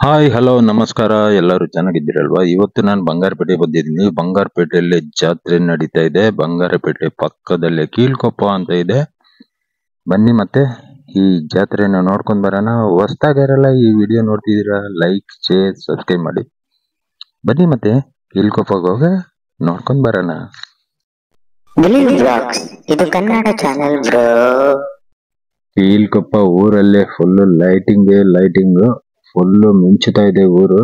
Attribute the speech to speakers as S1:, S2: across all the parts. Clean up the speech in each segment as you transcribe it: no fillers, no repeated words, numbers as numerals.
S1: Hi hello ನಮಸ್ಕಾರ. ಎಲ್ಲರೂ ಚೆನ್ನಾಗಿದ್ದೀರಲ್ವಾ? ಇವತ್ತು ನಾನು ಬಂಗಾರಪೇಟೆ ಬಂದಿದ್ದೀನಿ. ಬಂಗಾರಪೇಟೆಯಲ್ಲಿ ಜಾತ್ರೆ ನಡೀತಾ ಇದೆ. ಬಂಗಾರಪೇಟೆ ಪಕ್ಕದಲ್ಲೇ ಕೀಳ್ಕೊಪ್ಪ ಅಂತ ಇದೆ. ಬನ್ನಿ ಮತ್ತೆ ಈ ಜಾತ್ರೆನ ನೋಡ್ಕೊಂಡ್ ಬರೋಣ. ಹೊಸ್ದಾಗಿರಲ್ಲ ಈ ವಿಡಿಯೋ ನೋಡ್ತಿದ್ದೀರಾ, ಲೈಕ್ ಶೇರ್ ಸಬ್ಸ್ಕ್ರೈಬ್ ಮಾಡಿ. ಬನ್ನಿ ಮತ್ತೆ ಕೀಳ್ಕೊಪ್ಪಗೆ ಹೋಗಿ ನೋಡ್ಕೊಂಡ್ ಬರೋಣ.
S2: ಇದು ಕನ್ನಡ ಚಾನೆಲ್ ಬ್ರೋ.
S1: ಕೀಳ್ಕೊಪ್ಪ ಊರಲ್ಲೇ ಫುಲ್ ಲೈಟಿಂಗ್ ಫುಲ್ಲು ಮಿಂಚುತ್ತಾ ಇದೆ ಊರು.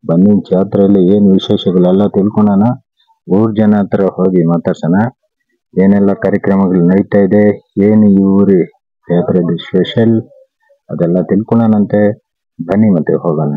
S1: ಬನ್ನಿ ಜಾತ್ರೆಯಲ್ಲಿ ಏನ್ ವಿಶೇಷಗಳೆಲ್ಲ ತಿಳ್ಕೊಳ್ಳೋಣ. ಊರ್ ಜನ ಹತ್ರ ಹೋಗಿ ಮಾತಾಡ್ಸೋಣ. ಏನೆಲ್ಲ ಕಾರ್ಯಕ್ರಮಗಳು ನಡೀತಾ ಇದೆ, ಏನು ಈ ಊರಿ ಜಾತ್ರೆದು ಸ್ಪೆಷಲ್ ಅದೆಲ್ಲ ತಿಳ್ಕೊಳ್ಳೋಣಂತೆ. ಬನ್ನಿ ಮತ್ತೆ ಹೋಗೋಣ.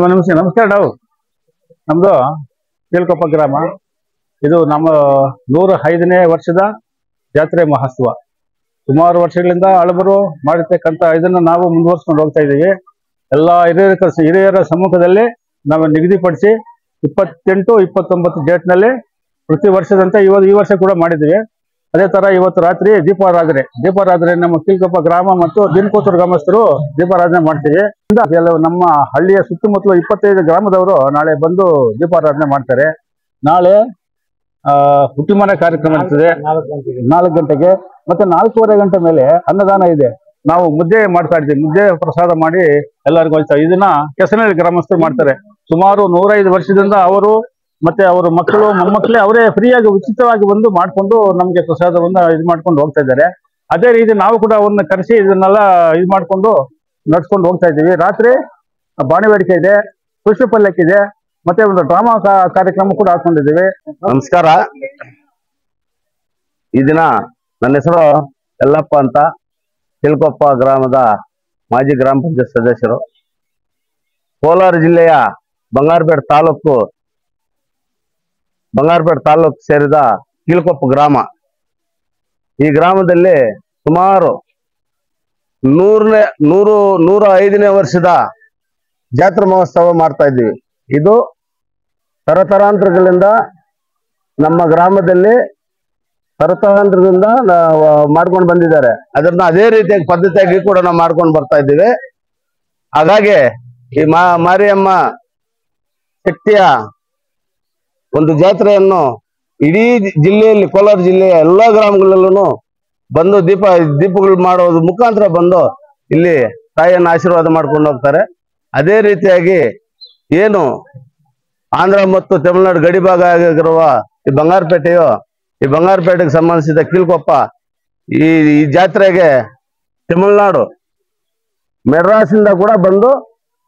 S3: ನಮಸ್ಕಾರ ನಾವು ನಮ್ದು ಕೀಳ್ಕೊಪ್ಪ ಗ್ರಾಮ. ಇದು ನಮ್ಮ 105ನೇ ವರ್ಷದ ಜಾತ್ರೆ ಮಹೋತ್ಸವ. ಸುಮಾರು ವರ್ಷಗಳಿಂದ ಹಳಬರು ಮಾಡಿರ್ತಕ್ಕಂಥ ಇದನ್ನು ನಾವು ಮುಂದುವರ್ಸ್ಕೊಂಡು ಹೋಗ್ತಾ ಇದ್ದೀವಿ. ಎಲ್ಲ ಹಿರಿಯರ ಸಮ್ಮುಖದಲ್ಲಿ ನಾವು ನಿಗದಿಪಡಿಸಿ 28, 29 ಡೇಟ್ನಲ್ಲಿ ಪ್ರತಿ ವರ್ಷದಂತೆ ಈ ವರ್ಷ ಕೂಡ ಮಾಡಿದ್ದೀವಿ. ಅದೇ ತರ ಇವತ್ತು ರಾತ್ರಿ ದೀಪಾರಾಧನೆ ನಮ್ಮ ಕೀಳ್ಕೊಪ್ಪ ಗ್ರಾಮ ಮತ್ತು ದಿನಕೋತೂರು ಗ್ರಾಮಸ್ಥರು ದೀಪಾರಾಧನೆ ಮಾಡ್ತೀವಿ. ನಮ್ಮ ಹಳ್ಳಿಯ ಸುತ್ತಮುತ್ತಲು 25 ಗ್ರಾಮದವರು ನಾಳೆ ಬಂದು ದೀಪಾರಾಧನೆ ಮಾಡ್ತಾರೆ. ನಾಳೆ ಹುಟ್ಟಿಮನೆ ಕಾರ್ಯಕ್ರಮ ಇರ್ತದೆ 4 ಗಂಟೆಗೆ. ಮತ್ತೆ 4:15 ಗಂಟೆ ಮೇಲೆ ಅನ್ನದಾನ ಇದೆ. ನಾವು ಮುದ್ದೆ ಮಾಡ್ತಾ ಇದ್ದೀವಿ. ಮುದ್ದೆ ಪ್ರಸಾದ ಮಾಡಿ ಎಲ್ಲರಿಗೂ ಹಂಚ್ತಾ. ಇದನ್ನ ಕೆಸನಹಳ್ಳಿ ಗ್ರಾಮಸ್ಥರು ಮಾಡ್ತಾರೆ. ಸುಮಾರು 105 ವರ್ಷದಿಂದ ಅವರು ಮತ್ತೆ ಅವರ ಮಕ್ಕಳು ಮೊಮ್ಮಕ್ಕಳೇ ಅವರೇ ಫ್ರೀಯಾಗಿ ಉಚಿತವಾಗಿ ಬಂದು ಮಾಡ್ಕೊಂಡು ನಮ್ಗೆ ಪ್ರಸಾದವನ್ನ ಇದು ಮಾಡ್ಕೊಂಡು ಹೋಗ್ತಾ ಇದ್ದಾರೆ. ಅದೇ ರೀತಿ ನಾವು ಕೂಡ ಅವನ್ನ ಕರೆಸಿ ಇದನ್ನೆಲ್ಲ ಇದು ಮಾಡ್ಕೊಂಡು ನಡ್ಸ್ಕೊಂಡು ಹೋಗ್ತಾ ಇದ್ದೀವಿ. ರಾತ್ರಿ ಬಾಣಿ ಬೇಡಿಕೆ ಇದೆ, ಪುಷ್ಪ ಪಲ್ಲಕ್ಕಿ ಇದೆ, ಮತ್ತೆ ಒಂದು ಡ್ರಾಮಾ ಕಾರ್ಯಕ್ರಮ ಕೂಡ ಹಾಕೊಂಡಿದ್ದೀವಿ.
S4: ನಮಸ್ಕಾರ. ಈ ದಿನ ನನ್ನ ಹೆಸರು ಯಲ್ಲಪ್ಪ ಅಂತ, ಕೀಳ್ಕೊಪ್ಪ ಗ್ರಾಮದ ಮಾಜಿ ಗ್ರಾಮ ಪಂಚಾಯತ್ ಸದಸ್ಯರು. ಕೋಲಾರ ಜಿಲ್ಲೆಯ ಬಂಗಾರಪೇಟೆ ತಾಲೂಕು ಸೇರಿದ ಕೀಳ್ಕೊಪ್ಪ ಗ್ರಾಮ. ಈ ಗ್ರಾಮದಲ್ಲಿ ಸುಮಾರು 105ನೇ ವರ್ಷದ ಜಾತ್ರಾ ಮಹೋತ್ಸವ ಮಾಡ್ತಾ ಇದ್ದೀವಿ. ಇದು ತರತರಾಂತರಗಳಿಂದ ನಮ್ಮ ಗ್ರಾಮದಲ್ಲಿ ಮಾಡ್ಕೊಂಡು ಬಂದಿದ್ದಾರೆ. ಅದನ್ನ ಅದೇ ರೀತಿಯಾಗಿ ಪದ್ಧತಿಯಾಗಿ ಕೂಡ ನಾವು ಮಾಡ್ಕೊಂಡು ಬರ್ತಾ ಇದ್ದೀವಿ. ಹಾಗಾಗಿ ಈ ಮಾರಿಯಮ್ಮ ಶಕ್ತಿಯ ಒಂದು ಜಾತ್ರೆಯನ್ನು ಇಡೀ ಜಿಲ್ಲೆಯಲ್ಲಿ, ಕೋಲಾರ ಜಿಲ್ಲೆಯ ಎಲ್ಲಾ ಗ್ರಾಮಗಳಲ್ಲೂ ಬಂದು ದೀಪಗಳು ಮಾಡೋದ್ರ ಮುಖಾಂತರ ಬಂದು ಇಲ್ಲಿ ತಾಯಿಯನ್ನು ಆಶೀರ್ವಾದ ಮಾಡ್ಕೊಂಡು ಹೋಗ್ತಾರೆ. ಅದೇ ರೀತಿಯಾಗಿ ಏನು ಆಂಧ್ರ ಮತ್ತು ತಮಿಳುನಾಡು ಗಡಿ ಭಾಗ ಆಗಿರುವ ಈ ಬಂಗಾರಪೇಟೆಗೆ ಸಂಬಂಧಿಸಿದ ಕೀಳ್ಕೊಪ್ಪ ಈ ಜಾತ್ರೆಗೆ ತಮಿಳುನಾಡು ಮೆಡ್ರಾಸಿಂದ ಕೂಡ ಬಂದು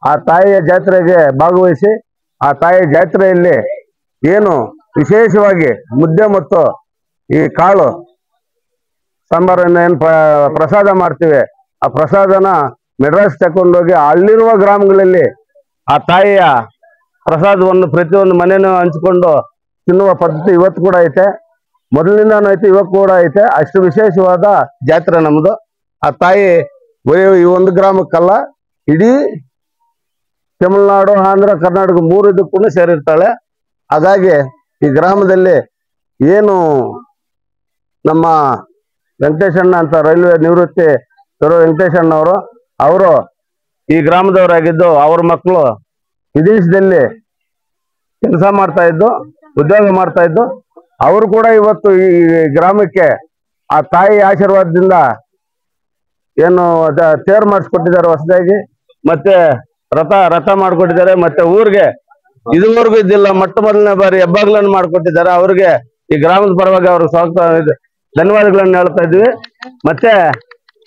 S4: ಆ ತಾಯಿಯ ಜಾತ್ರೆಗೆ ಭಾಗವಹಿಸಿ ಆ ತಾಯಿಯ ಜಾತ್ರೆಯಲ್ಲಿ ಏನು ವಿಶೇಷವಾಗಿ ಮುದ್ದೆ ಮತ್ತು ಈ ಕಾಳು ಸಾಂಬಾರನ್ನ ಏನು ಪ್ರಸಾದ ಮಾಡ್ತೀವಿ, ಆ ಪ್ರಸಾದನ ಮೆಡ್ರಾಸ್ ತಕೊಂಡೋಗಿ ಅಲ್ಲಿರುವ ಗ್ರಾಮಗಳಲ್ಲಿ ಆ ತಾಯಿಯ ಪ್ರಸಾದವನ್ನು ಪ್ರತಿಯೊಂದು ಮನೆಯೂ ಹಂಚಿಕೊಂಡು ತಿನ್ನುವ ಪದ್ಧತಿ ಇವತ್ತು ಕೂಡ ಐತೆ. ಮೊದಲಿಂದಾನು ಐತೆ, ಇವತ್ತು ಕೂಡ ಐತೆ. ಅಷ್ಟು ವಿಶೇಷವಾದ ಜಾತ್ರೆ ನಮ್ದು. ಆ ತಾಯಿ ಈ ಒಂದು ಗ್ರಾಮಕ್ಕಲ್ಲ, ಇಡೀ ತಮಿಳುನಾಡು, ಆಂಧ್ರ, ಕರ್ನಾಟಕ 3 ಇದಕ್ಕೂ ಸೇರಿರ್ತಾಳೆ. ಹಾಗಾಗಿ ಈ ಗ್ರಾಮದಲ್ಲಿ ಏನು ನಮ್ಮ ವೆಂಕಟೇಶಣ್ಣ ಅಂತ ರೈಲ್ವೆ ನಿವೃತ್ತಿ ವೆಂಕಟೇಶಣ್ಣವರು ಅವರು ಈ ಗ್ರಾಮದವರಾಗಿದ್ದು, ಅವ್ರ ಮಕ್ಕಳು ವಿದೇಶದಲ್ಲಿ ಕೆಲಸ ಮಾಡ್ತಾ ಇದ್ದು, ಉದ್ಯೋಗ ಮಾಡ್ತಾ ಇದ್ದು, ಅವರು ಕೂಡ ಇವತ್ತು ಈ ಗ್ರಾಮಕ್ಕೆ ಆ ತಾಯಿ ಆಶೀರ್ವಾದದಿಂದ ಏನು ತೇರು ಮಾಡಿಸ್ಕೊಟ್ಟಿದ್ದಾರೆ ಹೊಸದಾಗಿ. ಮತ್ತೆ ರಥ ಮಾಡ್ಕೊಟ್ಟಿದ್ದಾರೆ. ಮತ್ತೆ ಊರಿಗೆ ಇದುವರೆಗೂ ಇದ್ದಿಲ್ಲ, ಮೊದಲನೇ ಬಾರಿ ಹೆಬ್ಬಾಗ್ಲನ್ನು ಮಾಡ್ಕೊಟ್ಟಿದ್ದಾರೆ. ಅವ್ರಿಗೆ ಈ ಗ್ರಾಮದ ಪರವಾಗಿ ಅವ್ರಿಗೆ ಸ್ವಾಗತ, ಧನ್ಯವಾದಗಳನ್ನು ಹೇಳ್ತಾ ಇದ್ವಿ. ಮತ್ತೆ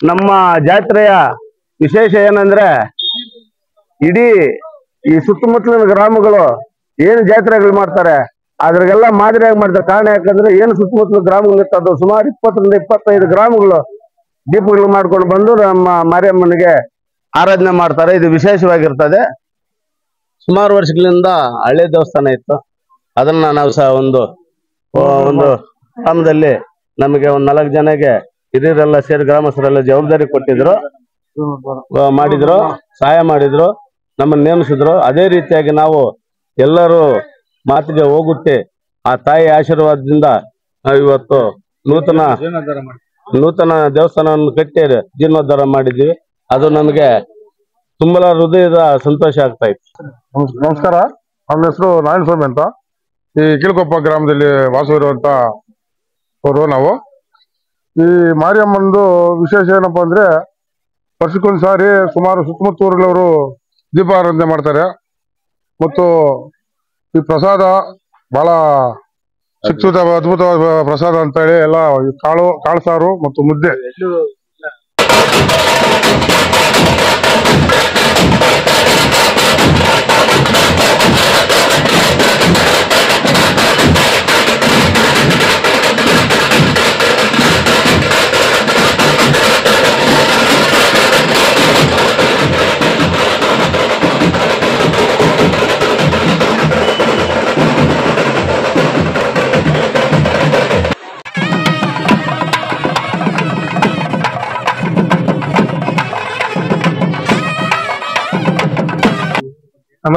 S4: ನಮ್ಮ ಜಾತ್ರೆಯ ವಿಶೇಷ ಏನಂದ್ರೆ, ಇಡೀ ಈ ಸುತ್ತಮುತ್ತಲಿನ ಗ್ರಾಮಗಳು ಏನು ಜಾತ್ರೆಗಳು ಮಾಡ್ತಾರೆ ಅದ್ರಿಗೆಲ್ಲ ಮಾದರಿಯಾಗಿ ಮಾಡ್ತಾರೆ. ಕಾರಣ ಯಾಕಂದ್ರೆ ಏನು ಸುತ್ತಮುತ್ತಲ ಗ್ರಾಮಗಳು ಇರ್ತದೆ, ಸುಮಾರು 20ರಿಂದ 25 ಗ್ರಾಮಗಳು ದೀಪಗಳು ಮಾಡ್ಕೊಂಡು ಬಂದು ನಮ್ಮ ಮಾರಿಯಮ್ಮನಿಗೆ ಆರಾಧನೆ ಮಾಡ್ತಾರೆ. ಇದು ವಿಶೇಷವಾಗಿರ್ತದೆ. ಸುಮಾರು ವರ್ಷಗಳಿಂದ ಹಳೆ ದೇವಸ್ಥಾನ ಇತ್ತು. ಅದನ್ನ ನಾವು ಸಹ ಒಂದು ಗ್ರಾಮದಲ್ಲಿ ನಮಗೆ ಒಂದು 4 ಜನಕ್ಕೆ ಹಿರಿಯರೆಲ್ಲ ಸೇರಿ ಗ್ರಾಮಸ್ಥರೆಲ್ಲ ಜವಾಬ್ದಾರಿ ಕೊಟ್ಟಿದ್ರು, ಸಹಾಯ ಮಾಡಿದ್ರು, ನಮ್ಮನ್ನು ನೇಮಿಸಿದ್ರು. ಅದೇ ರೀತಿಯಾಗಿ ನಾವು ಎಲ್ಲರೂ ಮಾತಿಗೆ ಹೋಗುತ್ತೆ ಆ ತಾಯಿ ಆಶೀರ್ವಾದದಿಂದ ಇವತ್ತು ನೂತನ ದೇವಸ್ಥಾನವನ್ನು ಕಟ್ಟಿ ಜೀರ್ಣೋದ್ಧಾರ ಮಾಡಿದ್ವಿ. ಅದು ನಮಗೆ ತುಂಬಾ ಹೃದಯದ ಸಂತೋಷ ಆಗ್ತಾ ಇತ್ತು.
S3: ನಮಸ್ಕಾರ. ನನ್ನ ಹೆಸರು ನಾರಾಯಣ ಸ್ವಾಮಿ ಅಂತ. ಈ ಕೀಳ್ಕೊಪ್ಪ ಗ್ರಾಮದಲ್ಲಿ ವಾಸವಿರುವಂತ ಅವರು ನಾವು. ಈ ಮಾರಿಯಮ್ಮಂದು ವಿಶೇಷ ಏನಪ್ಪಾ ಅಂದ್ರೆ, ವರ್ಷಕ್ಕೊಂದು ಸಾರಿ ಸುಮಾರು ಸುತ್ತಮುತ್ತೂರವರು ದೀಪಾರಾಧನೆ ಮಾಡ್ತಾರೆ. ಮತ್ತು ಈ ಪ್ರಸಾದ ಬಹಳ ಅದ್ಭುತವಾದ ಪ್ರಸಾದ ಅಂತ ಹೇಳಿ ಎಲ್ಲ ಕಾಳು ಸಾರು ಮತ್ತು ಮುದ್ದೆ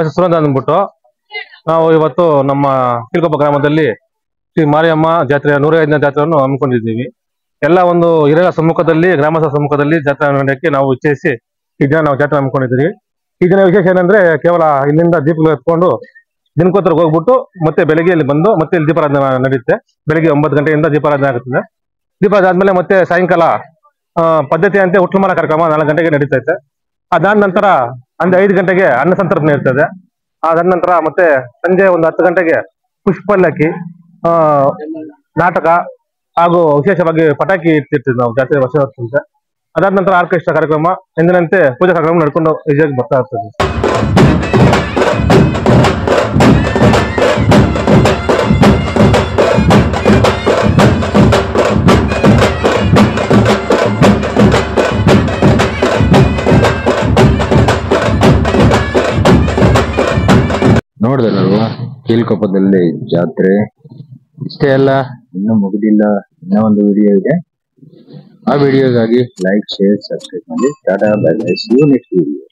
S3: ಹೆಸರು ಸುನಂದ ಅಂದ್ಬಿಟ್ಟು. ನಾವು ಇವತ್ತು ನಮ್ಮ ಕೀಳ್ಕೊಪ್ಪ ಗ್ರಾಮದಲ್ಲಿ ಶ್ರೀ ಮಾರಿಯಮ್ಮ ಜಾತ್ರೆಯ 105ನೇ ಜಾತ್ರೆಯನ್ನು ಹಮ್ಮಿಕೊಂಡಿದ್ದೀವಿ. ಎಲ್ಲ ಒಂದು ಹಿರಿಯರ ಸಮ್ಮುಖದಲ್ಲಿ, ಗ್ರಾಮಸ್ಥರ ಸಮ್ಮುಖದಲ್ಲಿ ಜಾತ್ರೆ ನಡೆಯಕ್ಕೆ ನಾವು ಇಚ್ಛಿಸಿ ಈ ದಿನ ನಾವು ಜಾತ್ರೆ ಹಮ್ಮಿಕೊಂಡಿದ್ದೀವಿ. ಈ ದಿನ ವಿಶೇಷ ಏನಂದ್ರೆ ಕೇವಲ ಇಲ್ಲಿಂದ ದೀಪಗಳು ಎತ್ಕೊಂಡು ದಿನಕೋತ್ತರಕ್ಕೆ ಹೋಗ್ಬಿಟ್ಟು ಮತ್ತೆ ಬೆಳಿಗ್ಗೆ ಇಲ್ಲಿ ಬಂದು ಮತ್ತೆ ಇಲ್ಲಿ ದೀಪಾರಾಧನೆ ನಡೆಯುತ್ತೆ. ಬೆಳಿಗ್ಗೆ 9 ಗಂಟೆಯಿಂದ ದೀಪಾರಾಧನೆ ಆಗುತ್ತದೆ. ದೀಪಾರಾಧನೆ ಆದ್ಮೇಲೆ ಮತ್ತೆ ಸಾಯಂಕಾಲ ಪದ್ಧತಿ ಅಂತೆ ಉಟ್ಲಮಾಲ ಕಾರ್ಯಕ್ರಮ 4 ಗಂಟೆಗೆ ನಡೀತೈತೆ. ಅದಾದ ನಂತರ ಅಂದೆ 5 ಗಂಟೆಗೆ ಅನ್ನ ಸಂತರ್ಪಣೆ ಇರ್ತದೆ. ಅದಾದ ನಂತರ ಮತ್ತೆ ಸಂಜೆ ಒಂದು 10 ಗಂಟೆಗೆ ಪುಷ್ಪಲ್ಲಕ್ಕಿ, ನಾಟಕ ಹಾಗೂ ವಿಶೇಷವಾಗಿ ಪಟಾಕಿ ಇರ್ತಿರ್ತೀವಿ ನಾವು ಜಾತ್ರೆ ವರ್ಷ. ಅದಾದ ನಂತರ ಆರ್ಕೆಸ್ಟ್ರಾ ಕಾರ್ಯಕ್ರಮ, ಎಂದಿನಂತೆ ಪೂಜಾ ಕಾರ್ಯಕ್ರಮ ನಡ್ಕೊಂಡು ಈಜಾಗಿ ಬರ್ತಾ ಇರ್ತದೆ.
S1: ನೋಡಿದ್ರಲ್ವಾ ಕೀಳ್ಕೊಪ್ಪದಲ್ಲಿ ಜಾತ್ರೆ. ಇಷ್ಟೇ ಅಲ್ಲ, ಇನ್ನೂ ಮುಗಿದಿಲ್ಲ, ಇನ್ನೂ ಒಂದು ವಿಡಿಯೋ ಇದೆ. ಆ ವಿಡಿಯೋಗಾಗಿ ಲೈಕ್, ಶೇರ್, ಸಬ್ಸ್ಕ್ರೈಬ್ ಮಾಡಿ. Tata, bye bye, see you next video.